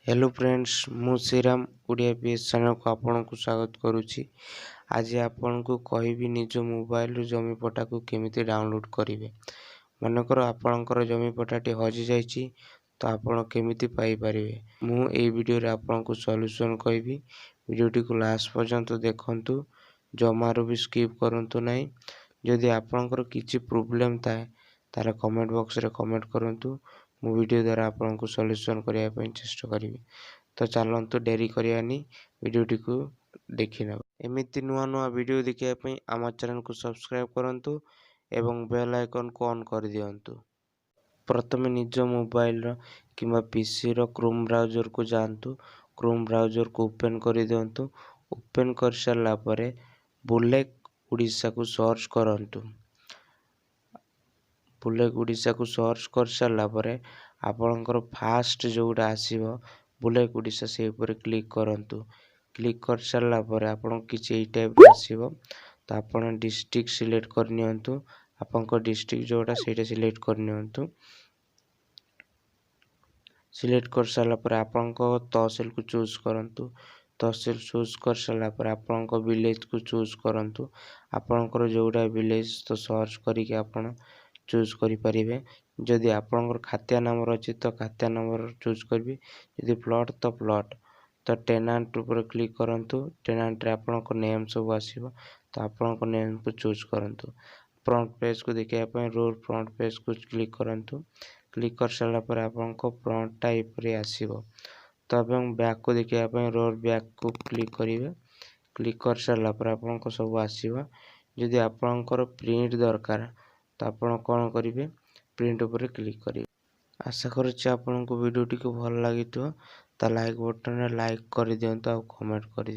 Hello friends मु Shriram Odia PS channel को आपन को स्वागत करुछि। आज आपन को कहबी निज मोबाइल रो जमी पटा को केमिति डाउनलोड करिवे। मनकर आपनकर जमी पटाटी हजि जाइछि तो आपन केमिति पाई परिवे। मु ए वीडियो रे आपन को सॉल्यूशन कहबी। वीडियोटी को लास्ट पर्यंत देखंतु, जमारो भी स्किप करंतु नाही। जदि आपनकर किछि प्रॉब्लम थाए तारे कमेंट बॉक्स रे कमेंट करंतु। मु वीडियो द्वारा आपन को सॉल्यूशन करिया पई चेष्टा करिवि। तो चलंतु डेरी करियानी वीडियोटी को देखि नेबा। एमिति नुआ नुआ वीडियो देखिया पई आम चैनल को सब्सक्राइब करंतु एवं बेल आइकन को ऑन कर दियंतु। प्रथमे निज मोबाइल रो किबा पीसी रो क्रोम ब्राउजर को जानतु। क्रोम ब्राउजर को ओपन कर दियंतु। ओपन कर सारला परे बुलेक ओडिशा को सर्च करंतु। बुलेक ओडिशा को सर्च कर सारला परे आपनकर फास्ट जोडा आसीबो बुलेक ओडिशा से ऊपर क्लिक करंतु। क्लिक कर सारला परे आपन किछि ए टाइप आसीबो तो आपन डिस्ट्रिक्ट सिलेक्ट कर नियंतु। आपनकर डिस्ट्रिक्ट जोडा सेटा सिलेक्ट कर नियंतु। सिलेक्ट कर सारला परे आपनकर तहसील को चूज करंतु। तहसील चूज कर सारला परे आपनकर विलेज को चूज करंतु। आपनकर जोडा विलेज तो सर्च करी के आपन चूज करि परिबे। जदि आपनकर खात्या नंबर अछि तो खात्या नंबर चूज करबी। यदि प्लॉट तो प्लॉट तो टेनेंट ऊपर क्लिक करंतु। टेनेंट रे आपनकर नेम सब आसीबो तो आपनकर नेम को चूज करंतु। फ्रंट पेज को देखिया पय रोल फ्रंट पेज को क्लिक करंतु। क्लिक कर सारला पर आपनकर फ्रंट टाइप रे आसीबो। तो एवं बैक को देखिया पय रोल बैक को क्लिक करिवे। क्लिक कर सारला पर आपनकर सब आसीबो। यदि आपनकर प्रिंट दरकार तो आपण कोन करिवे, प्रिंट ऊपर क्लिक करिवे। आशा करूछि आपनको वीडियोटी को भल लागितो। ता लाइक बटन रे लाइक कर दियंतु आ कमेंट कर दियंतु।